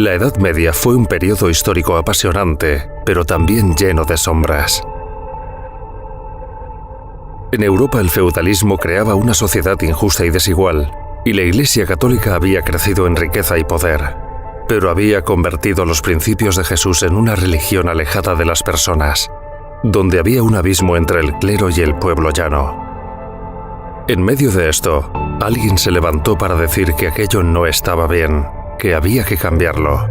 La Edad Media fue un periodo histórico apasionante, pero también lleno de sombras. En Europa el feudalismo creaba una sociedad injusta y desigual, y la Iglesia Católica había crecido en riqueza y poder, pero había convertido los principios de Jesús en una religión alejada de las personas, donde había un abismo entre el clero y el pueblo llano. En medio de esto, alguien se levantó para decir que aquello no estaba bien, que había que cambiarlo.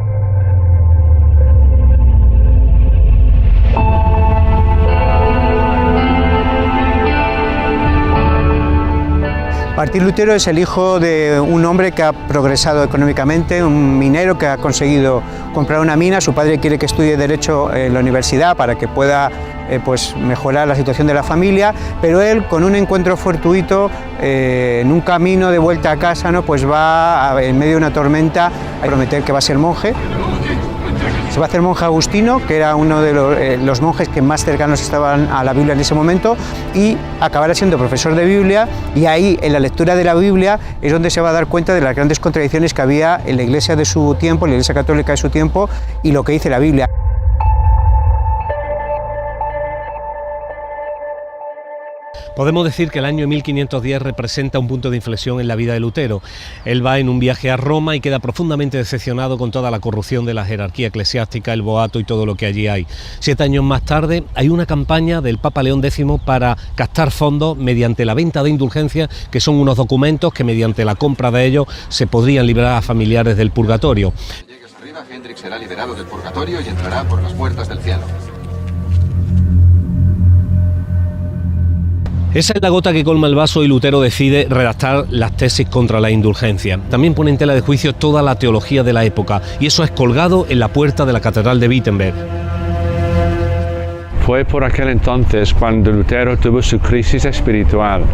Martín Lutero es el hijo de un hombre que ha progresado económicamente, un minero que ha conseguido comprar una mina. Su padre quiere que estudie Derecho en la universidad para que pueda mejorar la situación de la familia, pero él, con un encuentro fortuito en un camino de vuelta a casa, pues va en medio de una tormenta a prometer que va a ser monje. Se va a hacer monje agustino, que era uno de los monjes que más cercanos estaban a la Biblia en ese momento, y acabará siendo profesor de Biblia, y ahí, en la lectura de la Biblia, es donde se va a dar cuenta de las grandes contradicciones que había en la Iglesia de su tiempo, en la Iglesia Católica de su tiempo, y lo que dice la Biblia. Podemos decir que el año 1510 representa un punto de inflexión en la vida de Lutero. Él va en un viaje a Roma y queda profundamente decepcionado con toda la corrupción de la jerarquía eclesiástica, el boato y todo lo que allí hay. 7 años más tarde hay una campaña del Papa León X para captar fondos mediante la venta de indulgencias, que son unos documentos que mediante la compra de ellos se podrían liberar a familiares del purgatorio. Llegues arriba, Hendrik será liberado del purgatorio y entrará por las puertas del cielo. Esa es la gota que colma el vaso y Lutero decide redactar las tesis contra la indulgencia. También pone en tela de juicio toda la teología de la época, y eso es colgado en la puerta de la Catedral de Wittenberg. Fue por aquel entonces cuando Lutero tuvo su crisis espiritual.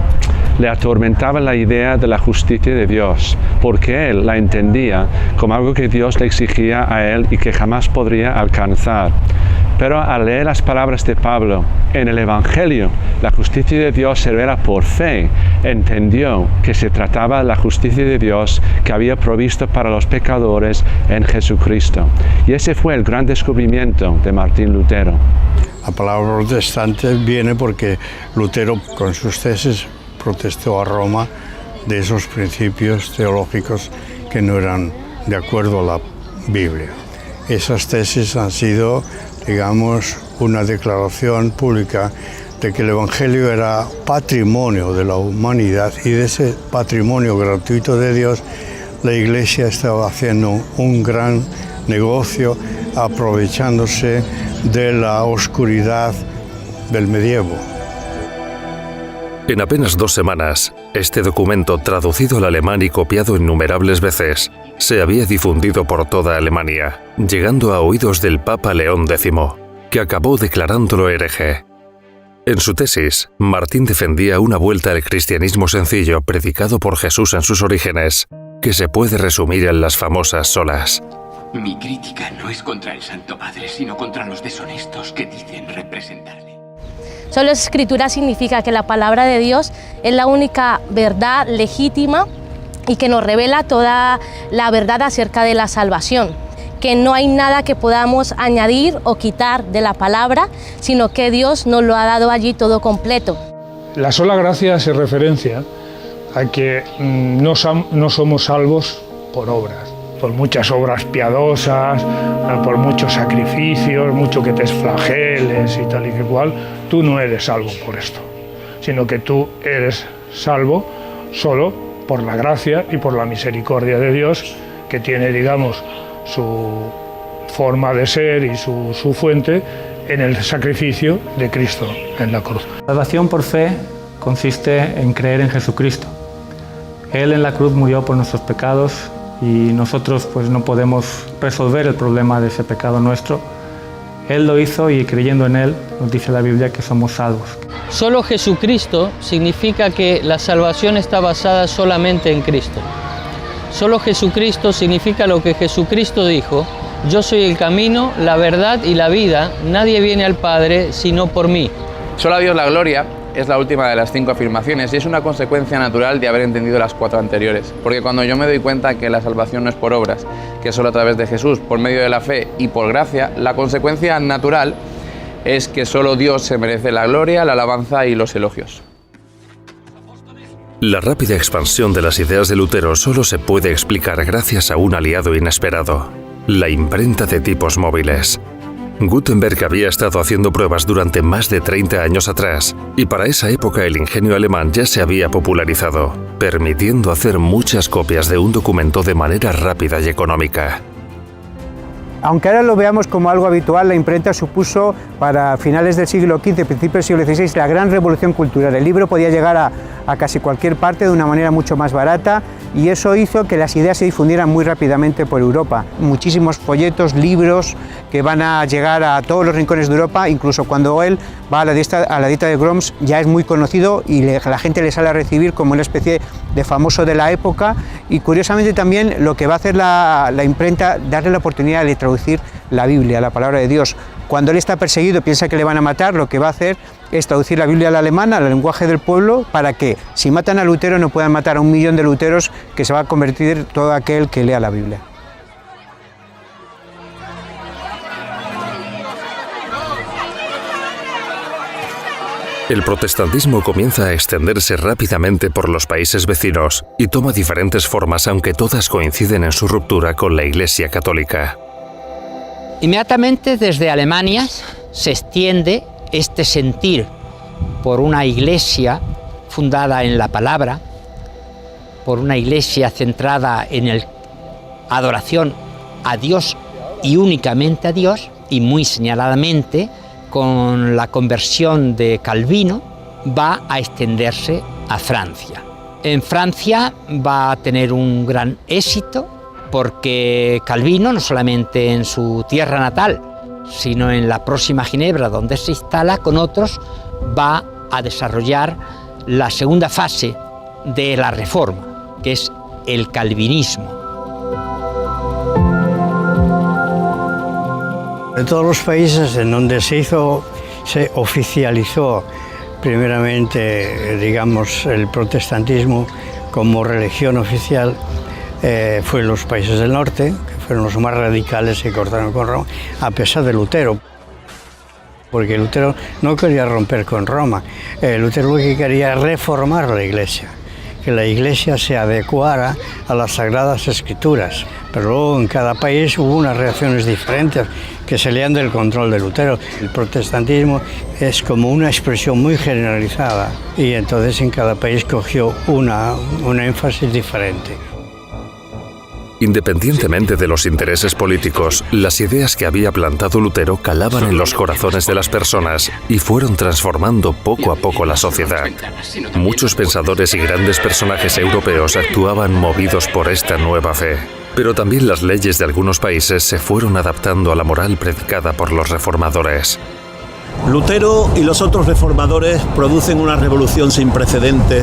Le atormentaba la idea de la justicia de Dios, porque él la entendía como algo que Dios le exigía a él y que jamás podría alcanzar. Pero al leer las palabras de Pablo en el Evangelio, la justicia de Dios se revela por fe, entendió que se trataba de la justicia de Dios que había provisto para los pecadores en Jesucristo. Y ese fue el gran descubrimiento de Martín Lutero. La palabra protestante viene porque Lutero, con sus tesis, protestó a Roma de esos principios teológicos que no eran de acuerdo a la Biblia. Esas tesis han sido, digamos, una declaración pública de que el Evangelio era patrimonio de la humanidad, y de ese patrimonio gratuito de Dios la Iglesia estaba haciendo un gran negocio, aprovechándose de la oscuridad del medievo. En apenas 2 semanas, este documento, traducido al alemán y copiado innumerables veces, se había difundido por toda Alemania, llegando a oídos del Papa León X, que acabó declarándolo hereje. En su tesis, Martín defendía una vuelta al cristianismo sencillo predicado por Jesús en sus orígenes, que se puede resumir en las famosas solas. Mi crítica no es contra el Santo Padre, sino contra los deshonestos que dicen representarle. Sola Escritura significa que la palabra de Dios es la única verdad legítima y que nos revela toda la verdad acerca de la salvación, que no hay nada que podamos añadir o quitar de la palabra, sino que Dios nos lo ha dado allí todo completo. La sola gracia hace referencia a que no somos salvos por obras, por muchas obras piadosas, por muchos sacrificios, mucho que te flageles y tal y que cual. Tú no eres salvo por esto, sino que tú eres salvo solo por la gracia y por la misericordia de Dios, que tiene, digamos, su forma de ser y su fuente en el sacrificio de Cristo en la cruz. La salvación por fe consiste en creer en Jesucristo. Él en la cruz murió por nuestros pecados y nosotros pues no podemos resolver el problema de ese pecado nuestro. Él lo hizo y creyendo en Él nos dice la Biblia que somos salvos. Solo Jesucristo significa que la salvación está basada solamente en Cristo. Solo Jesucristo significa lo que Jesucristo dijo: yo soy el camino, la verdad y la vida, nadie viene al Padre sino por mí. Solo a Dios la gloria es la última de las 5 afirmaciones y es una consecuencia natural de haber entendido las 4 anteriores. Porque cuando yo me doy cuenta que la salvación no es por obras, que es solo a través de Jesús, por medio de la fe y por gracia, la consecuencia natural es que solo Dios se merece la gloria, la alabanza y los elogios. La rápida expansión de las ideas de Lutero solo se puede explicar gracias a un aliado inesperado: la imprenta de tipos móviles. Gutenberg había estado haciendo pruebas durante más de 30 años atrás, y para esa época el ingenio alemán ya se había popularizado, permitiendo hacer muchas copias de un documento de manera rápida y económica. Aunque ahora lo veamos como algo habitual, la imprenta supuso para finales del siglo XV, principios del siglo XVI, la gran revolución cultural. El libro podía llegar a casi cualquier parte de una manera mucho más barata, y eso hizo que las ideas se difundieran muy rápidamente por Europa. Muchísimos folletos, libros que van a llegar a todos los rincones de Europa, incluso cuando él va a la dieta de Worms ya es muy conocido y la gente le sale a recibir como una especie de famoso de la época. Y curiosamente también lo que va a hacer la imprenta, darle la oportunidad de traducir la Biblia, la palabra de Dios. Cuando él está perseguido, piensa que le van a matar, lo que va a hacer es traducir la Biblia al alemán, al lenguaje del pueblo, para que si matan a Lutero no puedan matar a 1 millón de luteros, que se va a convertir todo aquel que lea la Biblia. El protestantismo comienza a extenderse rápidamente por los países vecinos y toma diferentes formas, aunque todas coinciden en su ruptura con la Iglesia católica. Inmediatamente desde Alemania se extiende este sentir por una iglesia fundada en la palabra, por una iglesia centrada en la adoración a Dios y únicamente a Dios, y muy señaladamente con la conversión de Calvino va a extenderse a Francia. En Francia va a tener un gran éxito porque Calvino, no solamente en su tierra natal, sino en la próxima Ginebra, donde se instala con otros, va a desarrollar la segunda fase de la Reforma, que es el calvinismo. De todos los países en donde se oficializó primeramente, digamos, el protestantismo como religión oficial, fue en los países del norte, que fueron los más radicales y cortaron con Roma, a pesar de Lutero, porque Lutero no quería romper con Roma. Lutero lo que quería era reformar la Iglesia, que la Iglesia se adecuara a las Sagradas Escrituras. Pero luego en cada país hubo unas reacciones diferentes que salían del control de Lutero. El protestantismo es como una expresión muy generalizada y entonces en cada país cogió una énfasis diferente. Independientemente de los intereses políticos, las ideas que había plantado Lutero calaban en los corazones de las personas y fueron transformando poco a poco la sociedad. Muchos pensadores y grandes personajes europeos actuaban movidos por esta nueva fe. Pero también las leyes de algunos países se fueron adaptando a la moral predicada por los reformadores. Lutero y los otros reformadores producen una revolución sin precedentes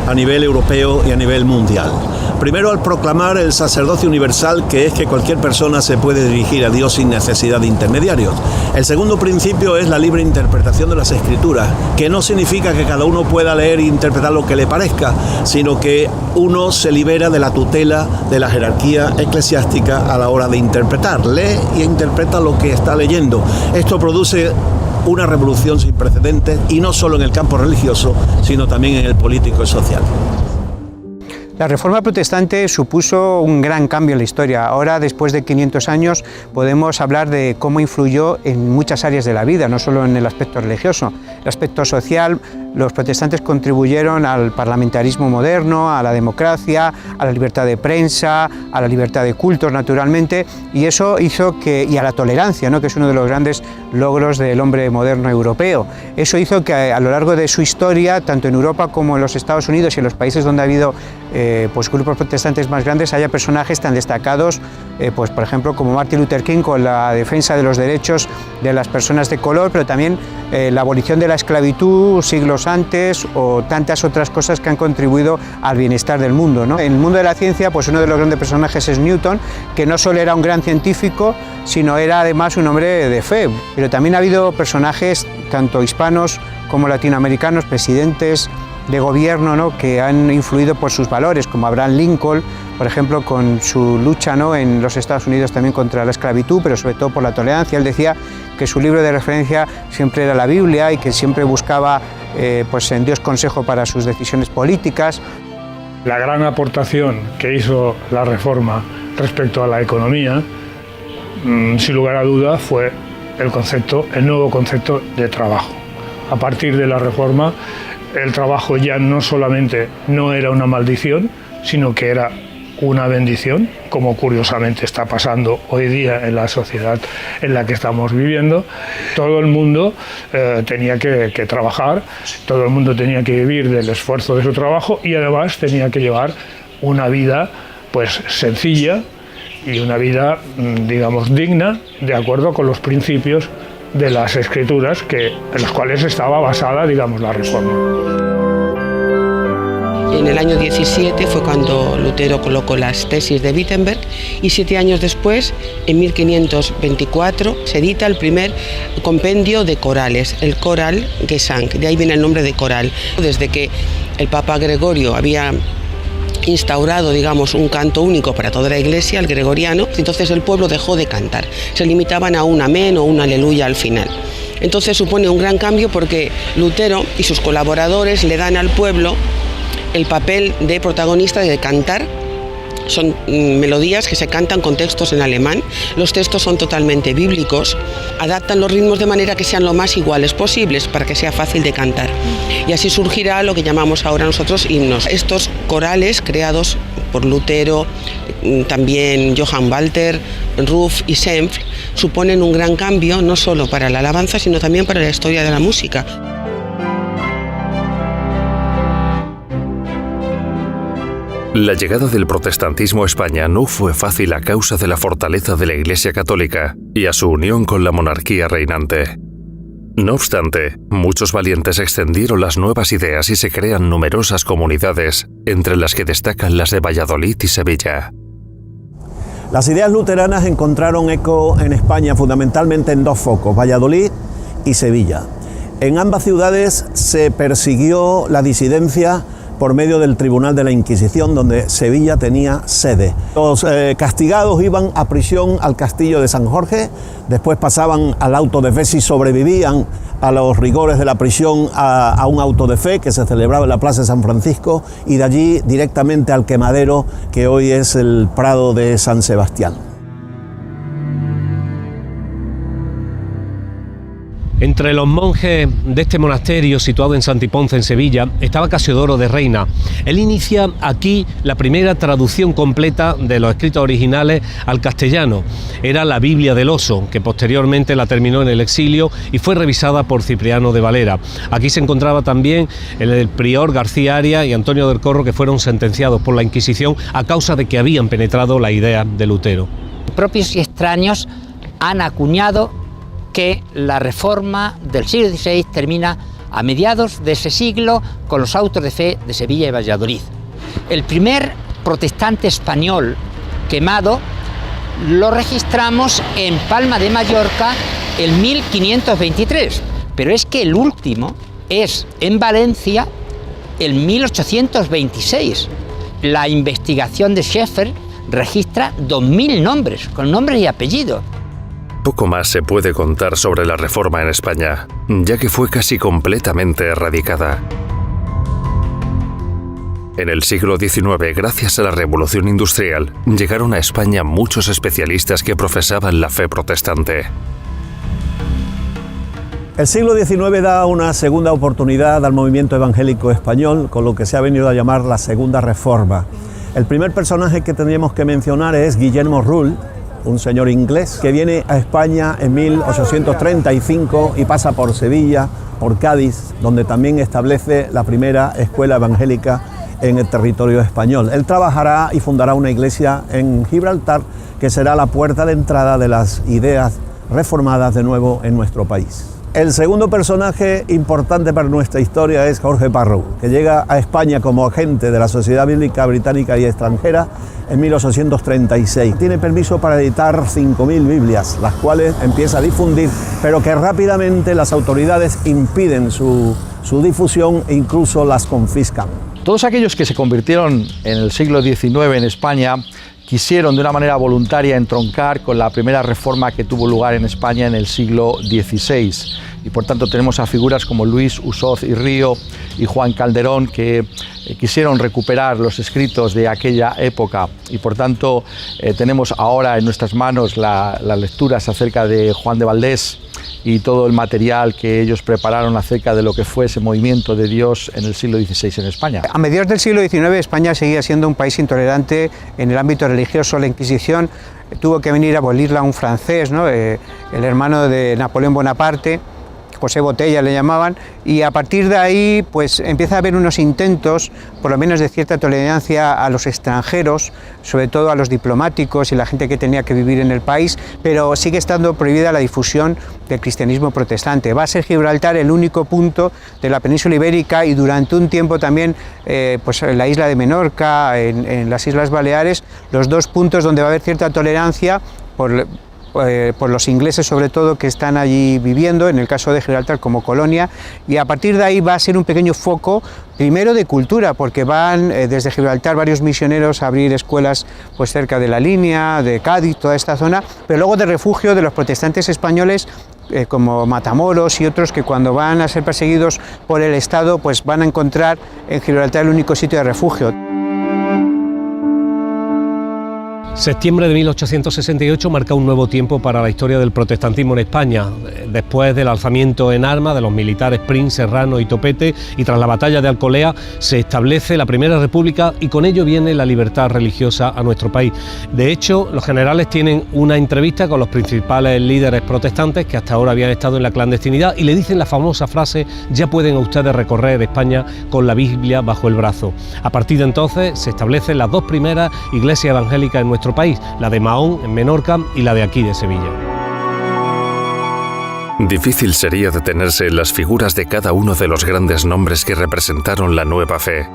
a nivel europeo y a nivel mundial. Primero, al proclamar el sacerdocio universal, que es que cualquier persona se puede dirigir a Dios sin necesidad de intermediarios. El segundo principio es la libre interpretación de las Escrituras, que no significa que cada uno pueda leer e interpretar lo que le parezca, sino que uno se libera de la tutela de la jerarquía eclesiástica a la hora de interpretar. Lee e interpreta lo que está leyendo. Esto produce una revolución sin precedentes, y no solo en el campo religioso, sino también en el político y social. La Reforma protestante supuso un gran cambio en la historia. Ahora, después de 500 años, podemos hablar de cómo influyó en muchas áreas de la vida, no solo en el aspecto religioso. El aspecto social, los protestantes contribuyeron al parlamentarismo moderno, a la democracia, a la libertad de prensa, a la libertad de cultos, naturalmente, y eso hizo que, y a la tolerancia, ¿no?, que es uno de los grandes logros del hombre moderno europeo. Eso hizo que a lo largo de su historia, tanto en Europa como en los Estados Unidos y en los países donde ha habido pues grupos protestantes más grandes, haya personajes tan destacados, pues por ejemplo como Martin Luther King, con la defensa de los derechos de las personas de color, pero también la abolición de la esclavitud siglos antes, o tantas otras cosas que han contribuido al bienestar del mundo, ¿no? En el mundo de la ciencia, pues uno de los grandes personajes es Newton, que no solo era un gran científico, sino era además un hombre de fe. Pero también ha habido personajes tanto hispanos como latinoamericanos, presidentes de gobierno, ¿no?, que han influido por sus valores, como Abraham Lincoln, por ejemplo, con su lucha, ¿no?, en los Estados Unidos también contra la esclavitud, pero sobre todo por la tolerancia. Él decía que su libro de referencia siempre era la Biblia y que siempre buscaba pues en Dios consejo para sus decisiones políticas. La gran aportación que hizo la Reforma respecto a la economía, sin lugar a dudas, fue el nuevo concepto de trabajo. A partir de la Reforma, el trabajo ya no solamente no era una maldición, sino que era una bendición, como curiosamente está pasando hoy día en la sociedad en la que estamos viviendo. Todo el mundo tenía que trabajar, todo el mundo tenía que vivir del esfuerzo de su trabajo y además tenía que llevar una vida pues sencilla y una vida, digamos, digna, de acuerdo con los principios de las escrituras en los cuales estaba basada, digamos, la Reforma. En el año 17 fue cuando Lutero colocó las tesis de Wittenberg y 7 años después, en 1524, se edita el primer compendio de corales, el Choralgesang, de ahí viene el nombre de coral. Desde que el Papa Gregorio había instaurado, digamos, un canto único para toda la Iglesia, el gregoriano, entonces el pueblo dejó de cantar, se limitaban a un amén o un aleluya al final. Entonces supone un gran cambio porque Lutero y sus colaboradores le dan al pueblo el papel de protagonista, de cantar. Son melodías que se cantan con textos en alemán, los textos son totalmente bíblicos, adaptan los ritmos de manera que sean lo más iguales posibles para que sea fácil de cantar. Y así surgirá lo que llamamos ahora nosotros himnos. Estos corales creados por Lutero, también Johann Walter, Ruf y Senfr, suponen un gran cambio no solo para la alabanza, sino también para la historia de la música. La llegada del protestantismo a España no fue fácil a causa de la fortaleza de la Iglesia Católica y a su unión con la monarquía reinante. No obstante, muchos valientes extendieron las nuevas ideas y se crean numerosas comunidades, entre las que destacan las de Valladolid y Sevilla. Las ideas luteranas encontraron eco en España fundamentalmente en dos focos, Valladolid y Sevilla. En ambas ciudades se persiguió la disidencia por medio del Tribunal de la Inquisición, donde Sevilla tenía sede. Los castigados iban a prisión al castillo de San Jorge, después pasaban al auto de fe si sobrevivían a los rigores de la prisión a un auto de fe que se celebraba en la Plaza de San Francisco y de allí directamente al quemadero que hoy es el Prado de San Sebastián. Entre los monjes de este monasterio situado en Santiponce, en Sevilla, estaba Casiodoro de Reina. Él inicia aquí la primera traducción completa de los escritos originales al castellano. Era la Biblia del Oso, que posteriormente la terminó en el exilio y fue revisada por Cipriano de Valera. Aquí se encontraba también el prior García Arias y Antonio del Corro, que fueron sentenciados por la Inquisición a causa de que habían penetrado la idea de Lutero. Propios y extraños han acuñado que la Reforma del siglo XVI termina a mediados de ese siglo con los autos de fe de Sevilla y Valladolid. El primer protestante español quemado lo registramos en Palma de Mallorca en 1523, pero es que el último es en Valencia en 1826. La investigación de Schaeffer registra 2000 nombres, con nombres y apellidos. Poco más se puede contar sobre la Reforma en España, ya que fue casi completamente erradicada. En el siglo XIX, gracias a la Revolución Industrial, llegaron a España muchos especialistas que profesaban la fe protestante. El siglo XIX da una segunda oportunidad al movimiento evangélico español, con lo que se ha venido a llamar la Segunda Reforma. El primer personaje que tendríamos que mencionar es Guillermo Rull, un señor inglés que viene a España en 1835 y pasa por Sevilla, por Cádiz, donde también establece la primera escuela evangélica en el territorio español. Él trabajará y fundará una iglesia en Gibraltar, que será la puerta de entrada de las ideas reformadas de nuevo en nuestro país. El segundo personaje importante para nuestra historia es Jorge Parrow, que llega a España como agente de la Sociedad Bíblica Británica y Extranjera en 1836. Tiene permiso para editar 5.000 Biblias, las cuales empieza a difundir, pero que rápidamente las autoridades impiden su difusión e incluso las confiscan. Todos aquellos que se convirtieron en el siglo XIX en España quisieron de una manera voluntaria entroncar con la primera reforma que tuvo lugar en España en el siglo XVI. Y por tanto tenemos a figuras como Luis Usoz y Río y Juan Calderón que quisieron recuperar los escritos de aquella época. Y por tanto tenemos ahora en nuestras manos las lecturas acerca de Juan de Valdés y todo el material que ellos prepararon acerca de lo que fue ese movimiento de Dios en el siglo XVI en España. A mediados del siglo XIX España seguía siendo un país intolerante en el ámbito religioso. La Inquisición tuvo que venir a abolirla un francés, ¿no? El hermano de Napoleón Bonaparte, José Botella le llamaban, y a partir de ahí pues empieza a haber unos intentos, por lo menos de cierta tolerancia a los extranjeros, sobre todo a los diplomáticos y la gente que tenía que vivir en el país, pero sigue estando prohibida la difusión del cristianismo protestante. Va a ser Gibraltar el único punto de la península ibérica y durante un tiempo también pues en la isla de Menorca, en las Islas Baleares, los dos puntos donde va a haber cierta tolerancia por los ingleses sobre todo que están allí viviendo, en el caso de Gibraltar como colonia, y a partir de ahí va a ser un pequeño foco primero de cultura, porque van desde Gibraltar varios misioneros a abrir escuelas pues cerca de la Línea, de Cádiz, toda esta zona, pero luego de refugio de los protestantes españoles como Matamoros y otros que cuando van a ser perseguidos por el Estado pues van a encontrar en Gibraltar el único sitio de refugio. Septiembre de 1868 marca un nuevo tiempo para la historia del protestantismo en España. Después del alzamiento en armas de los militares Prim, Serrano y Topete y tras la batalla de Alcolea se establece la Primera República y con ello viene la libertad religiosa a nuestro país. De hecho, los generales tienen una entrevista con los principales líderes protestantes que hasta ahora habían estado en la clandestinidad y le dicen la famosa frase: ya pueden ustedes recorrer España con la Biblia bajo el brazo. A partir de entonces se establecen las dos primeras iglesias evangélicas en nuestro país, la de Mahón en Menorca y la de aquí de Sevilla. Difícil sería detenerse en las figuras de cada uno de los grandes nombres que representaron la nueva fe.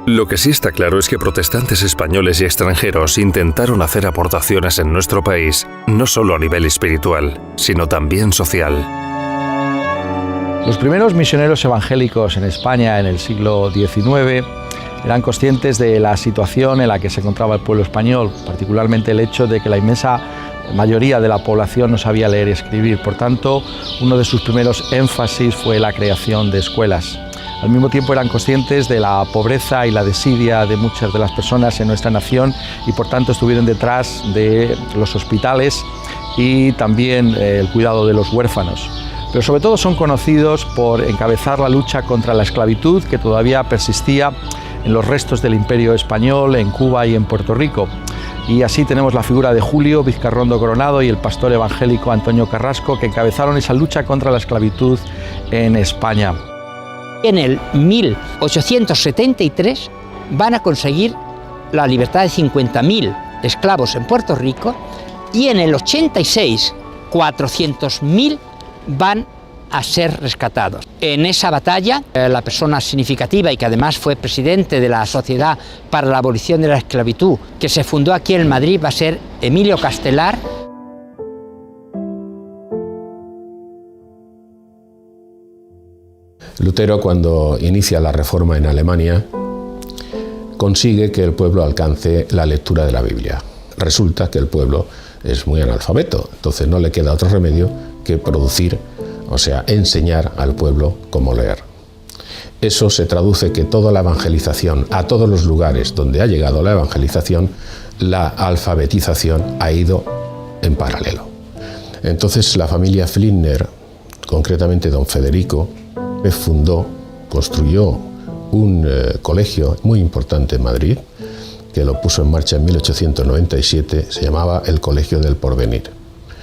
Lo que sí está claro es que protestantes españoles y extranjeros intentaron hacer aportaciones en nuestro país, no solo a nivel espiritual, sino también social. Los primeros misioneros evangélicos en España en el siglo XIX eran conscientes de la situación en la que se encontraba el pueblo español, particularmente el hecho de que la inmensa mayoría de la población no sabía leer y escribir. Por tanto, uno de sus primeros énfasis fue la creación de escuelas. Al mismo tiempo eran conscientes de la pobreza y la desidia de muchas de las personas en nuestra nación y por tanto estuvieron detrás de los hospitales y también el cuidado de los huérfanos. Pero sobre todo son conocidos por encabezar la lucha contra la esclavitud que todavía persistía en los restos del Imperio Español, en Cuba y en Puerto Rico. Y así tenemos la figura de Julio Vizcarrondo Coronado y el pastor evangélico Antonio Carrasco, que encabezaron esa lucha contra la esclavitud en España. En el 1873 van a conseguir la libertad de 50.000 esclavos en Puerto Rico y en el 86 400.000 van a ser rescatados. En esa batalla, la persona significativa y que además fue presidente de la Sociedad para la Abolición de la Esclavitud, que se fundó aquí en Madrid, va a ser Emilio Castelar. Lutero, cuando inicia la reforma en Alemania, consigue que el pueblo alcance la lectura de la Biblia. Resulta que el pueblo es muy analfabeto, entonces no le queda otro remedio que producir, o sea, enseñar al pueblo cómo leer. Eso se traduce que toda la evangelización, a todos los lugares donde ha llegado la evangelización, la alfabetización ha ido en paralelo. Entonces la familia Flinders, concretamente don Federico, construyó un colegio muy importante en Madrid, que lo puso en marcha en 1897, se llamaba el Colegio del Porvenir.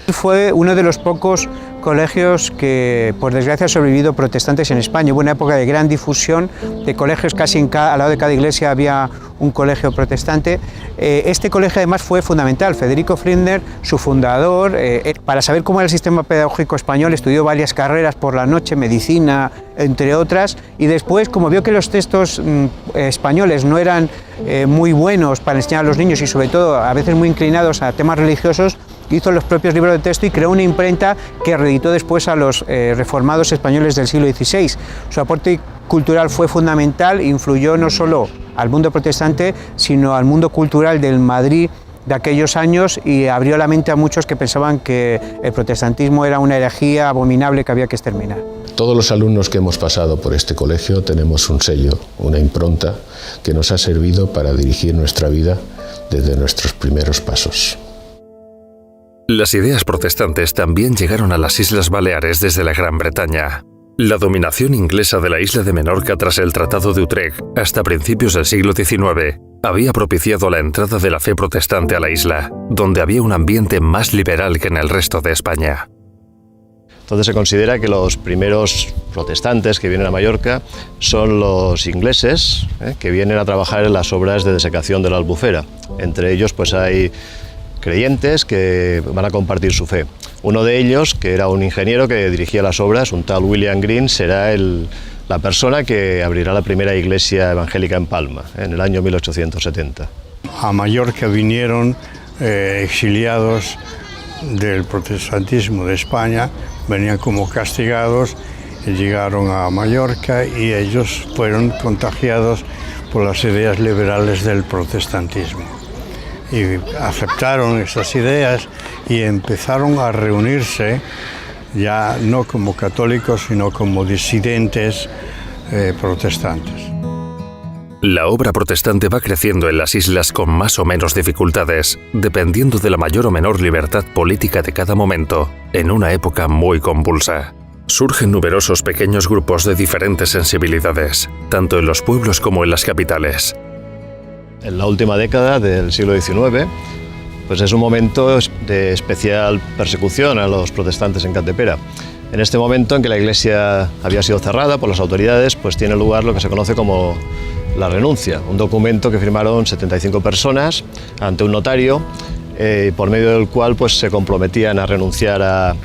Fue uno de los pocos colegios que, por desgracia, han sobrevivido protestantes en España. Hubo una época de gran difusión de colegios, casi al lado de cada iglesia había un colegio protestante. Este colegio además fue fundamental. Federico Flinders, su fundador, para saber cómo era el sistema pedagógico español, estudió varias carreras por la noche, medicina, entre otras, y después, como vio que los textos españoles no eran muy buenos para enseñar a los niños y sobre todo a veces muy inclinados a temas religiosos, hizo los propios libros de texto y creó una imprenta que reeditó después a los reformados españoles del siglo XVI. Su aporte cultural fue fundamental, influyó no solo al mundo protestante, sino al mundo cultural del Madrid de aquellos años y abrió la mente a muchos que pensaban que el protestantismo era una herejía abominable que había que exterminar. Todos los alumnos que hemos pasado por este colegio tenemos un sello, una impronta que nos ha servido para dirigir nuestra vida desde nuestros primeros pasos. Las ideas protestantes también llegaron a las Islas Baleares desde la Gran Bretaña. La dominación inglesa de la isla de Menorca tras el Tratado de Utrecht hasta principios del siglo XIX había propiciado la entrada de la fe protestante a la isla, donde había un ambiente más liberal que en el resto de España. Entonces se considera que los primeros protestantes que vienen a Mallorca son los ingleses, que vienen a trabajar en las obras de desecación de la Albufera. Entre ellos pues hay creyentes que van a compartir su fe. Uno de ellos, que era un ingeniero que dirigía las obras, un tal William Green, será la persona que abrirá la primera iglesia evangélica en Palma, en el año 1870. A Mallorca vinieron exiliados del protestantismo de España, venían como castigados y llegaron a Mallorca y ellos fueron contagiados por las ideas liberales del protestantismo. Y aceptaron esas ideas y empezaron a reunirse ya no como católicos sino como disidentes protestantes. La obra protestante va creciendo en las islas con más o menos dificultades, dependiendo de la mayor o menor libertad política de cada momento, en una época muy convulsa. Surgen numerosos pequeños grupos de diferentes sensibilidades, tanto en los pueblos como en las capitales. En la última década del siglo XIX, pues es un momento de especial persecución a los protestantes en Capdepera. En este momento en que la iglesia había sido cerrada por las autoridades, pues tiene lugar lo que se conoce como la renuncia, un documento que firmaron 75 personas ante un notario, por medio del cual pues, se comprometían a renunciar a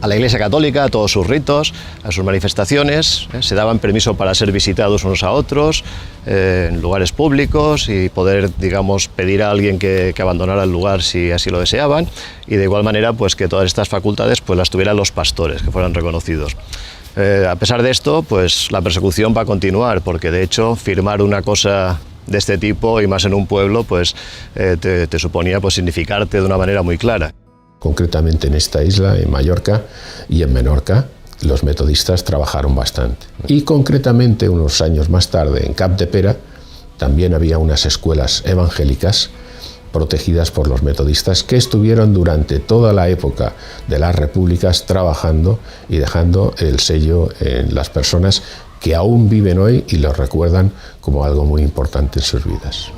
la Iglesia Católica, a todos sus ritos, a sus manifestaciones, se daban permiso para ser visitados unos a otros en lugares públicos y poder, digamos, pedir a alguien que abandonara el lugar si así lo deseaban, y de igual manera pues que todas estas facultades pues las tuvieran los pastores, que fueran reconocidos. A pesar de esto, pues la persecución va a continuar, porque de hecho firmar una cosa de este tipo, y más en un pueblo, pues te suponía pues significarte de una manera muy clara. Concretamente en esta isla, en Mallorca y en Menorca, los metodistas trabajaron bastante. Y concretamente unos años más tarde, en Capdepera, también había unas escuelas evangélicas protegidas por los metodistas que estuvieron durante toda la época de las repúblicas trabajando y dejando el sello en las personas que aún viven hoy y lo recuerdan como algo muy importante en sus vidas.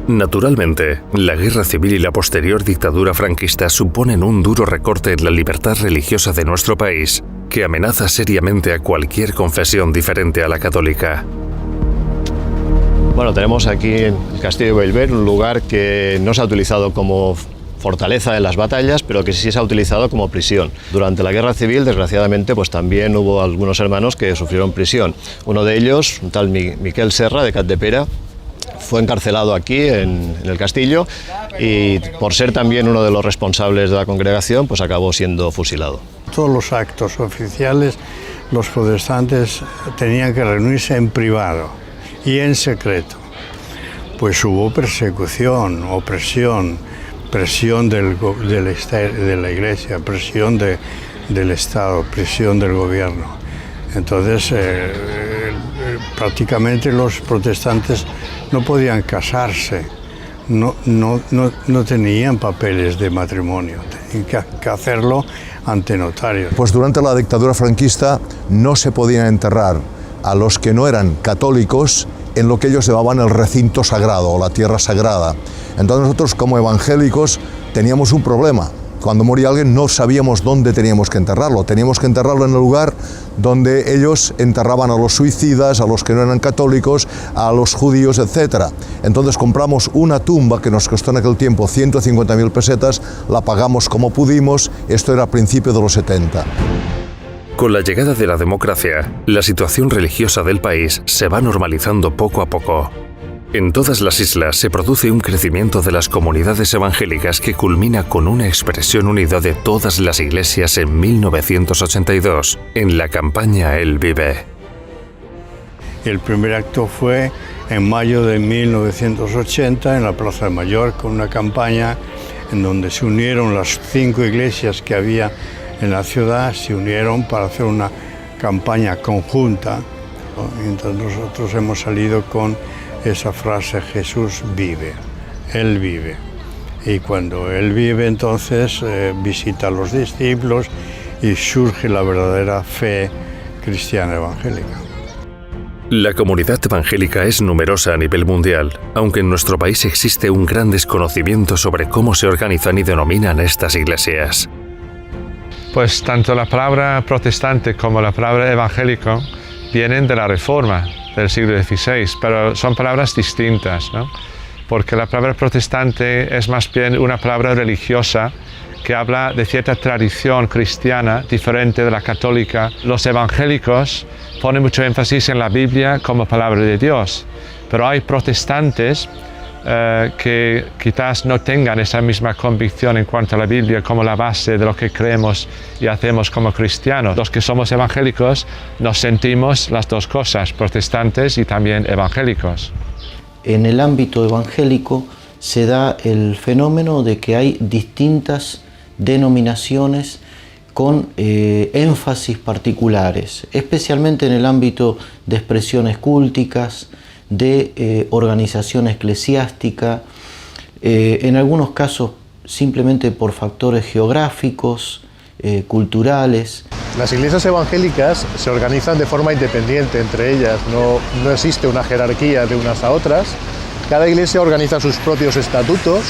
Naturalmente, la guerra civil y la posterior dictadura franquista suponen un duro recorte en la libertad religiosa de nuestro país, que amenaza seriamente a cualquier confesión diferente a la católica. Bueno, tenemos aquí el Castillo de Bellver, un lugar que no se ha utilizado como fortaleza en las batallas, pero que sí se ha utilizado como prisión. Durante la guerra civil, desgraciadamente, pues también hubo algunos hermanos que sufrieron prisión. Uno de ellos, un tal Miquel Serra, de Capdepera, fue encarcelado aquí en el castillo y por ser también uno de los responsables de la congregación, pues acabó siendo fusilado. Todos los actos oficiales, los protestantes tenían que reunirse en privado y en secreto. Pues hubo persecución, opresión, presión de la Iglesia, presión del Estado, presión del gobierno. Entonces, prácticamente los protestantes no podían casarse, no tenían papeles de matrimonio, tenían que hacerlo ante notario. Pues durante la dictadura franquista no se podían enterrar a los que no eran católicos en lo que ellos llamaban el recinto sagrado o la tierra sagrada. Entonces nosotros como evangélicos teníamos un problema, Cuando moría alguien no sabíamos dónde teníamos que enterrarlo. Teníamos que enterrarlo en el lugar donde ellos enterraban a los suicidas, a los que no eran católicos, a los judíos, etc. Entonces compramos una tumba que nos costó en aquel tiempo 150.000 pesetas, la pagamos como pudimos, esto era a principios de los 70. Con la llegada de la democracia, la situación religiosa del país se va normalizando poco a poco. En todas las islas se produce un crecimiento de las comunidades evangélicas que culmina con una expresión unida de todas las iglesias en 1982, en la campaña Él Vive. El primer acto fue en mayo de 1980 en la Plaza de Mayor, con una campaña en donde se unieron las 5 iglesias que había en la ciudad, se unieron para hacer una campaña conjunta, ¿no? Entonces nosotros hemos salido con esa frase: Jesús vive, Él vive. Y cuando Él vive, entonces visita a los discípulos y surge la verdadera fe cristiana evangélica. La comunidad evangélica es numerosa a nivel mundial, aunque en nuestro país existe un gran desconocimiento sobre cómo se organizan y denominan estas iglesias. Pues tanto la palabra protestante como la palabra evangélico vienen de la Reforma del siglo XVI, pero son palabras distintas, ¿no? Porque la palabra protestante es más bien una palabra religiosa que habla de cierta tradición cristiana diferente de la católica. Los evangélicos ponen mucho énfasis en la Biblia como palabra de Dios, pero hay protestantes que quizás no tengan esa misma convicción en cuanto a la Biblia como la base de lo que creemos y hacemos como cristianos. Los que somos evangélicos nos sentimos las dos cosas, protestantes y también evangélicos. En el ámbito evangélico se da el fenómeno de que hay distintas denominaciones con énfasis particulares, especialmente en el ámbito de expresiones cúlticas, de organización eclesiástica, en algunos casos simplemente por factores geográficos, culturales. Las iglesias evangélicas se organizan de forma independiente entre ellas, no existe una jerarquía de unas a otras. Cada iglesia organiza sus propios estatutos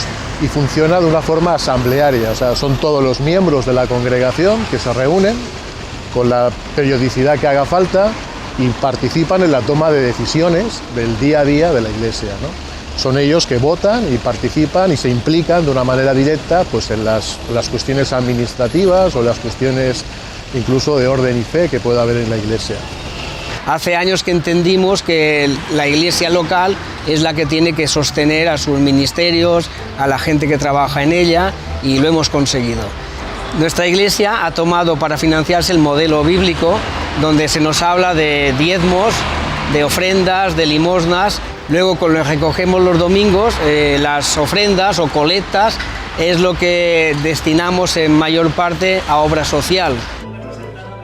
y funciona de una forma asamblearia, o sea, son todos los miembros de la congregación que se reúnen con la periodicidad que haga falta y participan en la toma de decisiones del día a día de la iglesia, ¿no? Son ellos que votan y participan y se implican de una manera directa pues, en las cuestiones administrativas o las cuestiones incluso de orden y fe que pueda haber en la iglesia. Hace años que entendimos que la iglesia local es la que tiene que sostener a sus ministerios, a la gente que trabaja en ella, y lo hemos conseguido. Nuestra iglesia ha tomado para financiarse el modelo bíblico, donde se nos habla de diezmos, de ofrendas, de limosnas. Luego, con lo que recogemos los domingos, las ofrendas o colectas es lo que destinamos en mayor parte a obra social.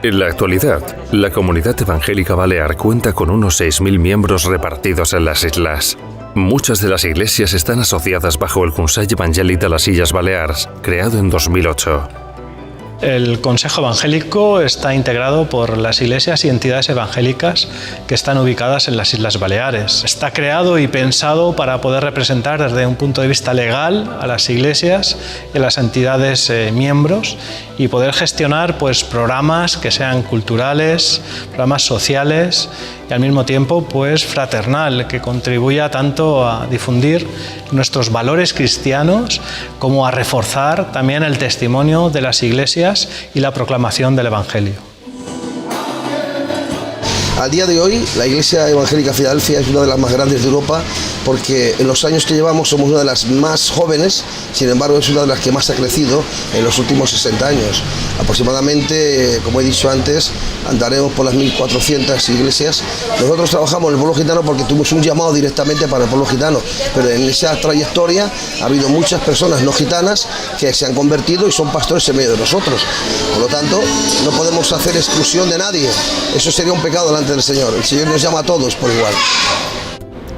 En la actualidad, la comunidad evangélica balear cuenta con unos 6.000 miembros repartidos en las islas. Muchas de las iglesias están asociadas bajo el Consell Evangèlic de las Illes Balears, creado en 2008. El Consejo Evangélico está integrado por las iglesias y entidades evangélicas que están ubicadas en las Islas Baleares. Está creado y pensado para poder representar desde un punto de vista legal a las iglesias y a las entidades miembros y poder gestionar pues, programas que sean culturales, programas sociales y al mismo tiempo pues, fraternal, que contribuya tanto a difundir nuestros valores cristianos como a reforzar también el testimonio de las iglesias y la proclamación del Evangelio. A día de hoy, la Iglesia Evangélica Filadelfia es una de las más grandes de Europa porque en los años que llevamos somos una de las más jóvenes, sin embargo es una de las que más ha crecido en los últimos 60 años. Aproximadamente, como he dicho antes, andaremos por las 1.400 iglesias. Nosotros trabajamos en el pueblo gitano porque tuvimos un llamado directamente para el pueblo gitano, pero en esa trayectoria ha habido muchas personas no gitanas que se han convertido y son pastores en medio de nosotros. Por lo tanto, no podemos hacer exclusión de nadie. Eso sería un pecado delante del Señor. El Señor nos llama a todos por igual.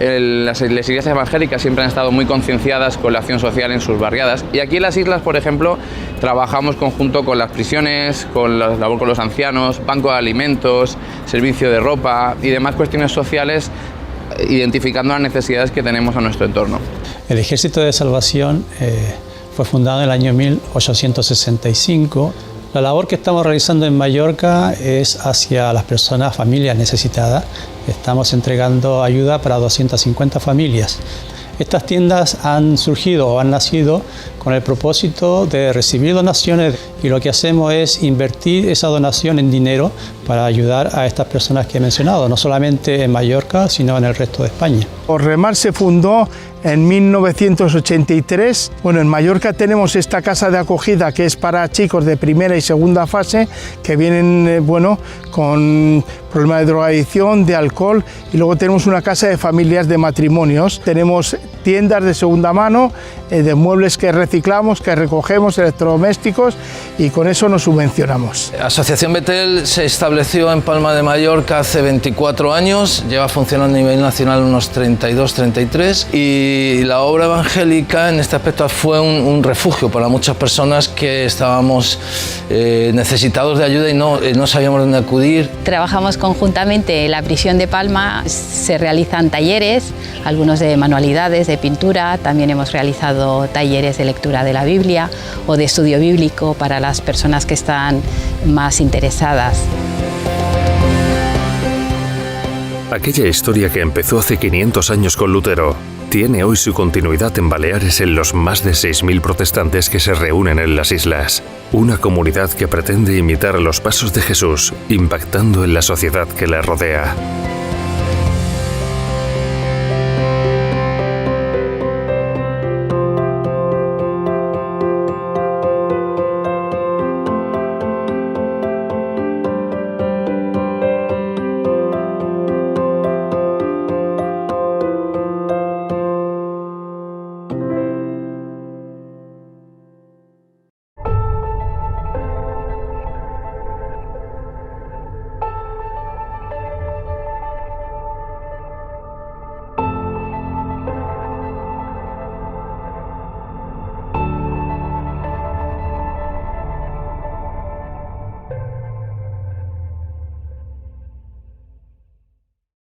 Las iglesias evangélicas siempre han estado muy concienciadas con la acción social en sus barriadas, y aquí en las islas, por ejemplo, trabajamos conjunto con las prisiones, con la labor con los ancianos, banco de alimentos, servicio de ropa y demás cuestiones sociales, identificando las necesidades que tenemos a nuestro entorno. El Ejército de Salvación fue fundado en el año 1865. La labor que estamos realizando en Mallorca es hacia las personas, familias necesitadas. Estamos entregando ayuda para 250 familias. Estas tiendas han surgido o han nacido con el propósito de recibir donaciones y lo que hacemos es invertir esa donación en dinero para ayudar a estas personas que he mencionado, no solamente en Mallorca, sino en el resto de España. Remar se fundó en 1983. Bueno, en Mallorca tenemos esta casa de acogida que es para chicos de primera y segunda fase que vienen, con problemas de drogadicción, de alcohol, y luego tenemos una casa de familias de matrimonios. Tenemos tiendas de segunda mano, de muebles que reciclamos, que recogemos, electrodomésticos, y con eso nos subvencionamos. Asociación Betel se estableció en Palma de Mallorca hace 24 años, lleva funcionando a nivel nacional unos 32-33, y la obra evangélica en este aspecto fue un refugio para muchas personas que estábamos necesitados de ayuda y no sabíamos dónde acudir. Trabajamos conjuntamente en la prisión de Palma, se realizan talleres, algunos de manualidades, de pintura, también hemos realizado talleres de lectura de la Biblia o de estudio bíblico para las personas que están más interesadas. Aquella historia que empezó hace 500 años con Lutero tiene hoy su continuidad en Baleares en los más de 6.000 protestantes que se reúnen en las islas. Una comunidad que pretende imitar los pasos de Jesús, impactando en la sociedad que le rodea.